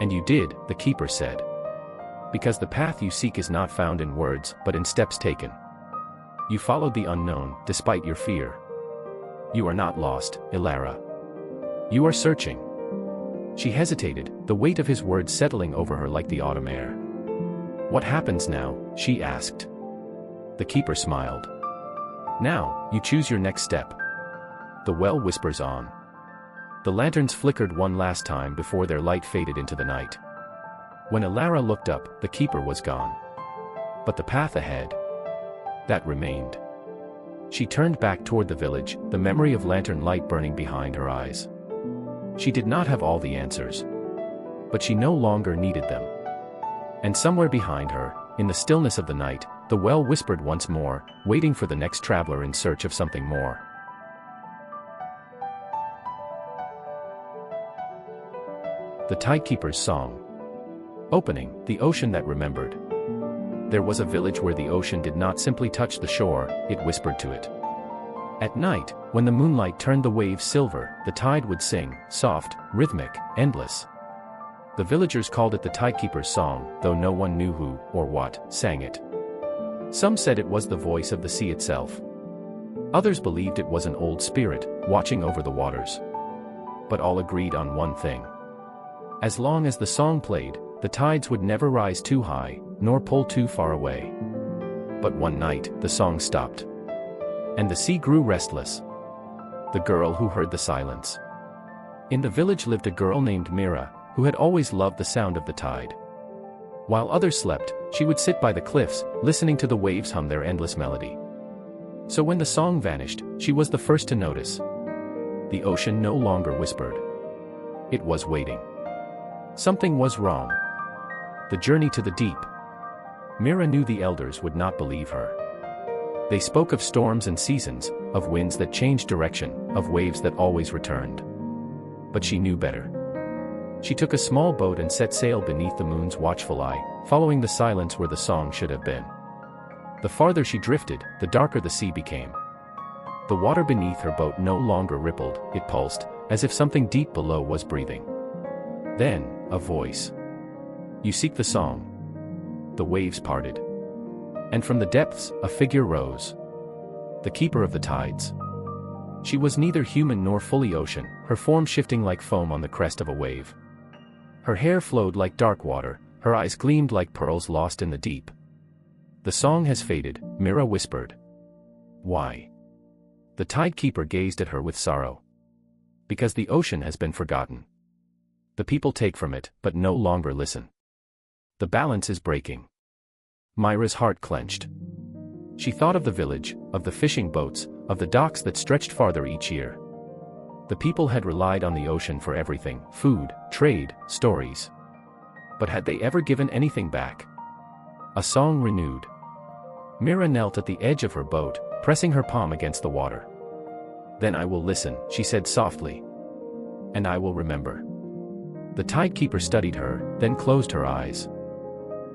"And you did," the keeper said. "Because the path you seek is not found in words but in steps taken. You followed the unknown, despite your fear. You are not lost, Ilara. You are searching." She hesitated, the weight of his words settling over her like the autumn air. "What happens now?" she asked. The keeper smiled. "Now, you choose your next step." The well whispers on. The lanterns flickered one last time before their light faded into the night. When Ilara looked up, the keeper was gone. But the path ahead, that remained. She turned back toward the village, the memory of lantern light burning behind her eyes. She did not have all the answers. But she no longer needed them. And somewhere behind her, in the stillness of the night, the well whispered once more, waiting for the next traveler in search of something more. The Timekeeper's Song. Opening, the ocean that remembered. There was a village where the ocean did not simply touch the shore, it whispered to it. At night, when the moonlight turned the waves silver, the tide would sing, soft, rhythmic, endless. The villagers called it the Timekeeper's Song, though no one knew who, or what, sang it. Some said it was the voice of the sea itself. Others believed it was an old spirit, watching over the waters. But all agreed on one thing. As long as the song played, the tides would never rise too high, nor pull too far away. But one night, the song stopped. And the sea grew restless. The girl who heard the silence. In the village lived a girl named Mira, who had always loved the sound of the tide. While others slept, she would sit by the cliffs, listening to the waves hum their endless melody. So when the song vanished, she was the first to notice. The ocean no longer whispered. It was waiting. Something was wrong. The journey to the deep. Mira knew the elders would not believe her. They spoke of storms and seasons, of winds that changed direction, of waves that always returned. But she knew better. She took a small boat and set sail beneath the moon's watchful eye, following the silence where the song should have been. The farther she drifted, the darker the sea became. The water beneath her boat no longer rippled, it pulsed, as if something deep below was breathing. Then, a voice. "You seek the song." The waves parted. And from the depths, a figure rose. The keeper of the tides. She was neither human nor fully ocean, her form shifting like foam on the crest of a wave. Her hair flowed like dark water, her eyes gleamed like pearls lost in the deep. "The song has faded," Mira whispered. "Why?" The timekeeper gazed at her with sorrow. "Because the ocean has been forgotten. The people take from it, but no longer listen. The balance is breaking." Mira's heart clenched. She thought of the village, of the fishing boats, of the docks that stretched farther each year. The people had relied on the ocean for everything: food, trade, stories. But had they ever given anything back? A song renewed. Mira knelt at the edge of her boat, pressing her palm against the water. "Then I will listen," she said softly. "And I will remember." The timekeeper studied her, then closed her eyes.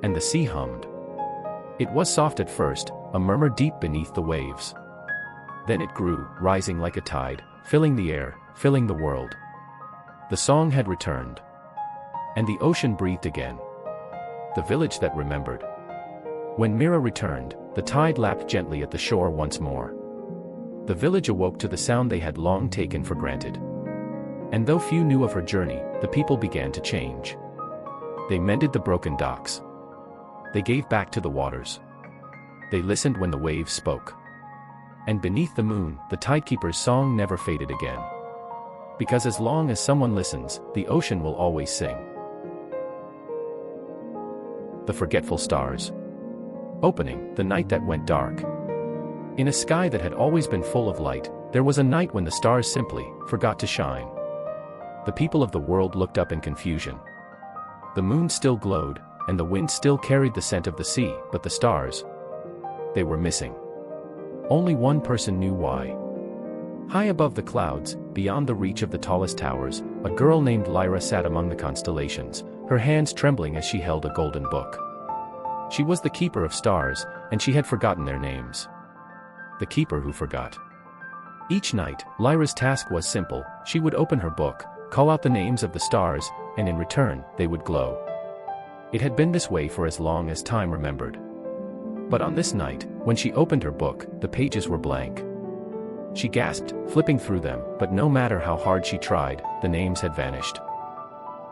And the sea hummed. It was soft at first, a murmur deep beneath the waves. Then it grew, rising like a tide, filling the air, filling the world. The song had returned. And the ocean breathed again. The village that remembered. When Mira returned, the tide lapped gently at the shore once more. The village awoke to the sound they had long taken for granted. And though few knew of her journey, the people began to change. They mended the broken docks. They gave back to the waters. They listened when the waves spoke. And beneath the moon, the timekeeper's song never faded again. Because as long as someone listens, the ocean will always sing. The Forgetful Stars. Opening, the night that went dark. In a sky that had always been full of light, there was a night when the stars simply forgot to shine. The people of the world looked up in confusion. The moon still glowed, and the wind still carried the scent of the sea, but the stars, they were missing. Only one person knew why. High above the clouds, beyond the reach of the tallest towers, a girl named Lyra sat among the constellations, her hands trembling as she held a golden book. She was the keeper of stars, and she had forgotten their names. The keeper who forgot. Each night, Lyra's task was simple. She would open her book, call out the names of the stars, and in return, they would glow. It had been this way for as long as time remembered. But on this night, when she opened her book, the pages were blank. She gasped, flipping through them, but no matter how hard she tried, the names had vanished.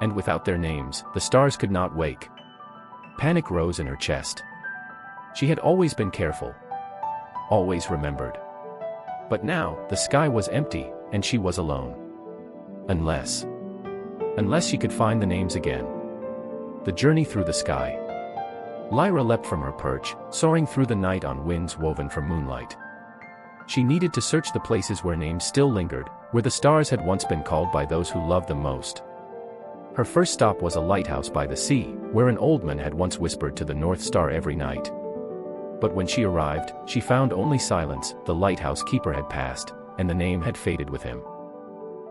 And without their names, the stars could not wake. Panic rose in her chest. She had always been careful. Always remembered. But now, the sky was empty, and she was alone. Unless she could find the names again. The journey through the sky. Lyra leapt from her perch, soaring through the night on winds woven from moonlight. She needed to search the places where names still lingered, where the stars had once been called by those who loved them most. Her first stop was a lighthouse by the sea, where an old man had once whispered to the North Star every night. But when she arrived, she found only silence. The lighthouse keeper had passed, and the name had faded with him.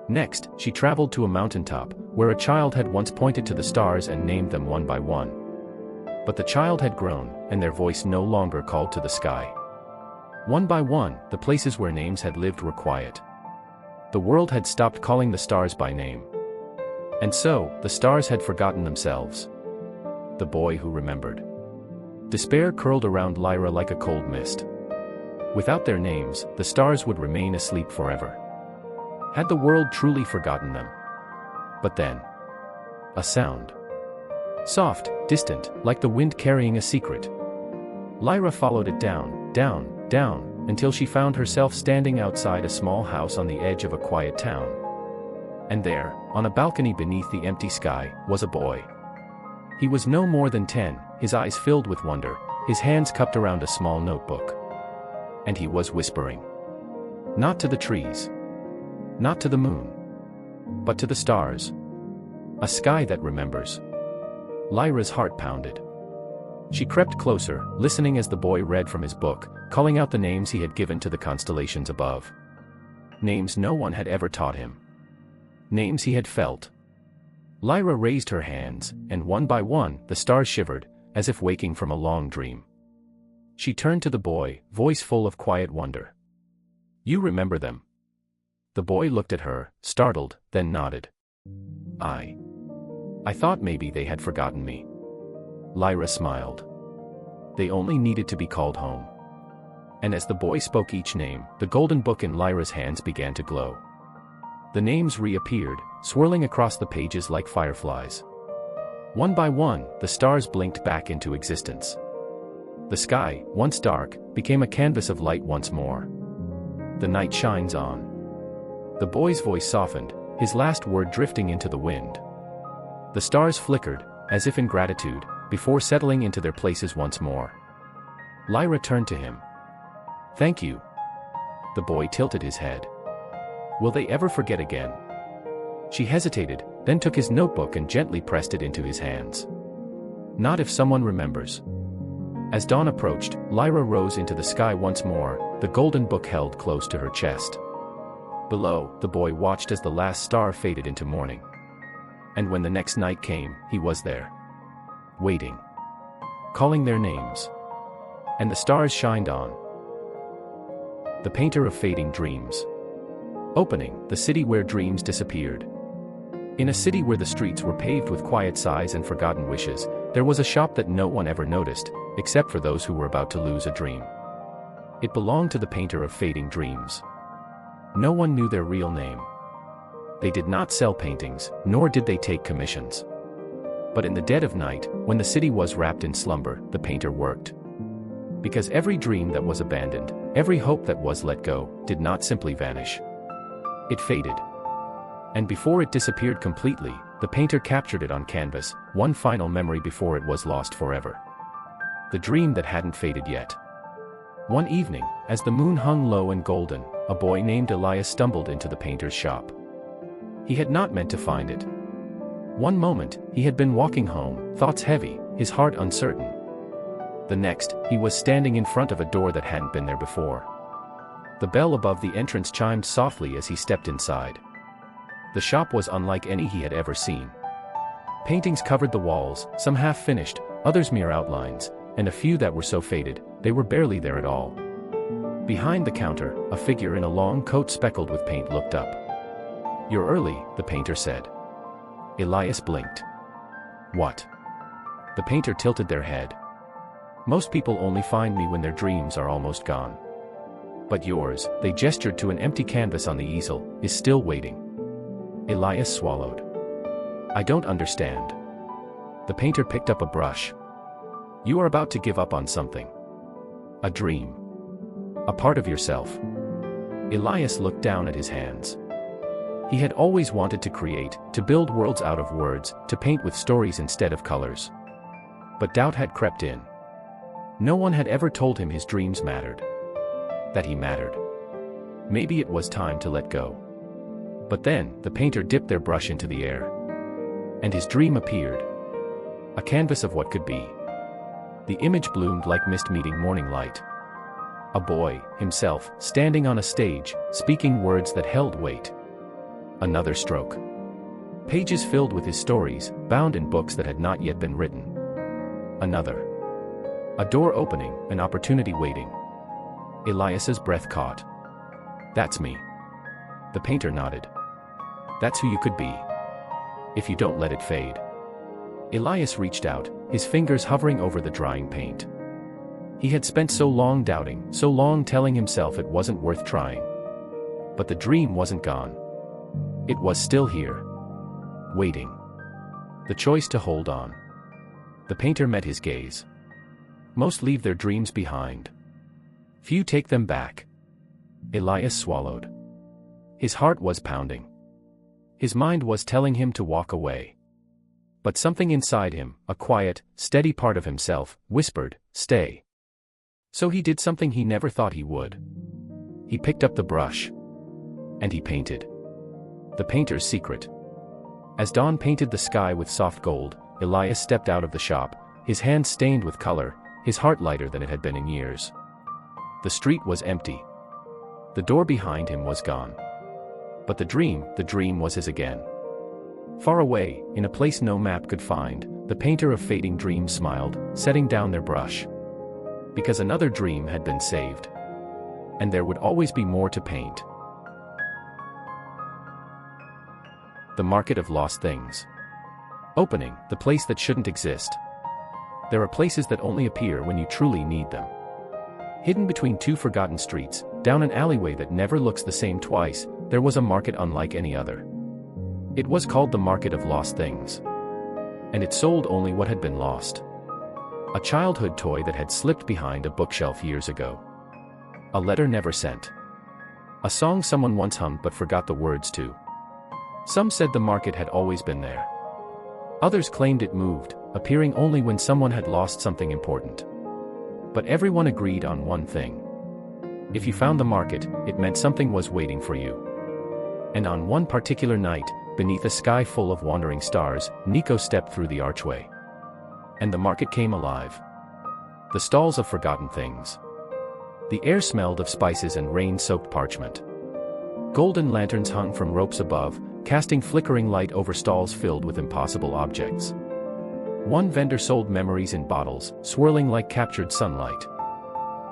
Next, she traveled to a mountaintop, where a child had once pointed to the stars and named them one by one. But the child had grown, and their voice no longer called to the sky. One by one, the places where names had lived were quiet. The world had stopped calling the stars by name. And so, the stars had forgotten themselves. The boy who remembered. Despair curled around Lyra like a cold mist. Without their names, the stars would remain asleep forever. Had the world truly forgotten them? But then, a sound. Soft, distant, like the wind carrying a secret. Lyra followed it down, down, down, until she found herself standing outside a small house on the edge of a quiet town. And there, on a balcony beneath the empty sky, was a boy. He was no more than 10, his eyes filled with wonder, his hands cupped around a small notebook. And he was whispering. Not to the trees. Not to the moon. But to the stars. A sky that remembers. Lyra's heart pounded. She crept closer, listening as the boy read from his book, calling out the names he had given to the constellations above. Names no one had ever taught him. Names he had felt. Lyra raised her hands, and one by one, the stars shivered, as if waking from a long dream. She turned to the boy, voice full of quiet wonder. You remember them? The boy looked at her, startled, then nodded. I thought maybe they had forgotten me. Lyra smiled. They only needed to be called home. And as the boy spoke each name, the golden book in Lyra's hands began to glow. The names reappeared, swirling across the pages like fireflies. One by one, the stars blinked back into existence. The sky, once dark, became a canvas of light once more. The night shines on. The boy's voice softened, his last word drifting into the wind. The stars flickered, as if in gratitude, before settling into their places once more. Lyra turned to him. Thank you. The boy tilted his head. Will they ever forget again? She hesitated, then took his notebook and gently pressed it into his hands. Not if someone remembers. As dawn approached, Lyra rose into the sky once more, the golden book held close to her chest. Below, the boy watched as the last star faded into morning. And when the next night came, he was there. Waiting. Calling their names. And the stars shined on. The painter of fading dreams. Opening, the city where dreams disappeared. In a city where the streets were paved with quiet sighs and forgotten wishes, there was a shop that no one ever noticed, except for those who were about to lose a dream. It belonged to the painter of fading dreams. No one knew their real name. They did not sell paintings, nor did they take commissions. But in the dead of night, when the city was wrapped in slumber, the painter worked. Because every dream that was abandoned, every hope that was let go, did not simply vanish. It faded. And before it disappeared completely, the painter captured it on canvas, one final memory before it was lost forever. the dream that hadn't faded yet. One evening, as the moon hung low and golden, a boy named Elias stumbled into the painter's shop. He had not meant to find it. One moment, he had been walking home, thoughts heavy, his heart uncertain. The next, he was standing in front of a door that hadn't been there before. The bell above the entrance chimed softly as he stepped inside. The shop was unlike any he had ever seen. Paintings covered the walls, some half-finished, others mere outlines, and a few that were so faded, they were barely there at all. Behind the counter, a figure in a long coat speckled with paint looked up. "You're early," the painter said. Elias blinked. "What?" The painter tilted their head. "Most people only find me when their dreams are almost gone. But yours," they gestured to an empty canvas on the easel, "is still waiting." Elias swallowed. "I don't understand." The painter picked up a brush. "You are about to give up on something. A dream. A part of yourself." Elias looked down at his hands. He had always wanted to create, to build worlds out of words, to paint with stories instead of colors. But doubt had crept in. No one had ever told him his dreams mattered. That he mattered. Maybe it was time to let go. But then, the painter dipped their brush into the air. And his dream appeared. A canvas of what could be. The image bloomed like mist meeting morning light. A boy, himself, standing on a stage, speaking words that held weight. Another stroke. Pages filled with his stories, bound in books that had not yet been written. Another. A door opening, an opportunity waiting. Elias's breath caught. "That's me." The painter nodded. "That's who you could be. If you don't let it fade." Elias reached out, his fingers hovering over the drying paint. He had spent so long doubting, so long telling himself it wasn't worth trying. But the dream wasn't gone. It was still here. Waiting. The choice to hold on. The painter met his gaze. Most leave their dreams behind. Few take them back. Elias swallowed. His heart was pounding. His mind was telling him to walk away. But something inside him, a quiet, steady part of himself, whispered, "Stay." So he did something he never thought he would. He picked up the brush. And he painted. The painter's secret. As dawn painted the sky with soft gold, Elias stepped out of the shop, his hands stained with color, his heart lighter than it had been in years. The street was empty. The door behind him was gone. But the dream was his again. Far away, in a place no map could find, the painter of fading dreams smiled, setting down their brush. Because another dream had been saved. And there would always be more to paint. The Market of Lost Things. Opening, the place that shouldn't exist. There are places that only appear when you truly need them. Hidden between two forgotten streets, down an alleyway that never looks the same twice, there was a market unlike any other. It was called the Market of Lost Things. And it sold only what had been lost. A childhood toy that had slipped behind a bookshelf years ago. A letter never sent. A song someone once hummed but forgot the words to. Some said the market had always been there. Others claimed it moved, appearing only when someone had lost something important. But everyone agreed on one thing. If you found the market, it meant something was waiting for you. And on one particular night, beneath a sky full of wandering stars, Nico stepped through the archway. And the market came alive. The stalls of forgotten things. The air smelled of spices and rain-soaked parchment. Golden lanterns hung from ropes above, casting flickering light over stalls filled with impossible objects. One vendor sold memories in bottles, swirling like captured sunlight.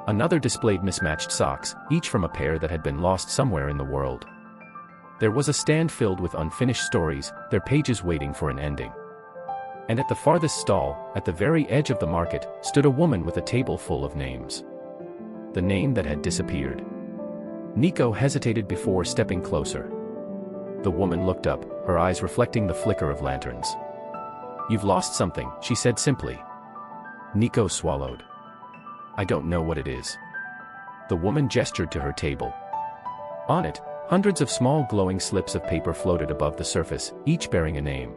Another displayed mismatched socks, each from a pair that had been lost somewhere in the world. There was a stand filled with unfinished stories, their pages waiting for an ending. And at the farthest stall, at the very edge of the market, stood a woman with a table full of names. The name that had disappeared. Nico hesitated before stepping closer. The woman looked up, her eyes reflecting the flicker of lanterns. "You've lost something," she said simply. Nico swallowed. "I don't know what it is." The woman gestured to her table. On it, hundreds of small glowing slips of paper floated above the surface, each bearing a name.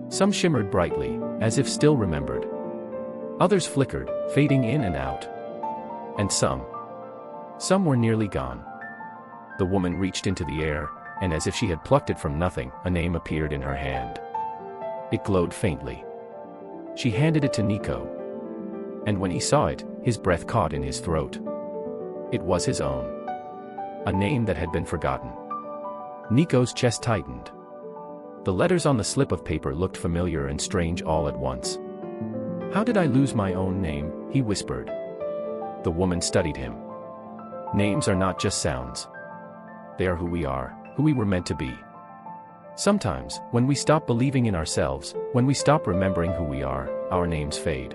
Some shimmered brightly, as if still remembered. Others flickered, fading in and out. And some were nearly gone. The woman reached into the air, and as if she had plucked it from nothing, a name appeared in her hand. It glowed faintly. She handed it to Nico. And when he saw it, his breath caught in his throat. It was his own. A name that had been forgotten. Nico's chest tightened. The letters on the slip of paper looked familiar and strange all at once. "How did I lose my own name?" he whispered. The woman studied him. "Names are not just sounds. They are who we are, who we were meant to be. Sometimes, when we stop believing in ourselves, when we stop remembering who we are, our names fade."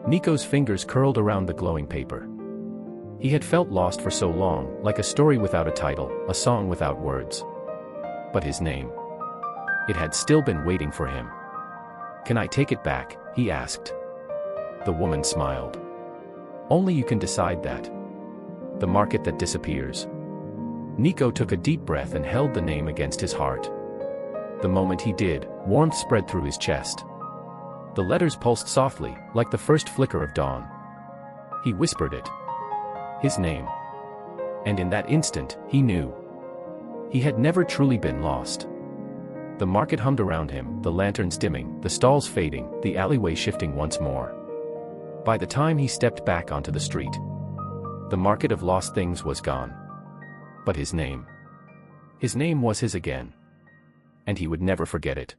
Nico's fingers curled around the glowing paper. He had felt lost for so long, like a story without a title, a song without words. But his name, it had still been waiting for him. "Can I take it back?" he asked. The woman smiled. "Only you can decide that. The market that disappears." Nico took a deep breath and held the name against his heart. The moment he did, warmth spread through his chest. The letters pulsed softly, like the first flicker of dawn. He whispered it. His name. And in that instant, he knew. He had never truly been lost. The market hummed around him, the lanterns dimming, the stalls fading, the alleyway shifting once more. By the time he stepped back onto the street, the market of lost things was gone. But his name was his again. And he would never forget it.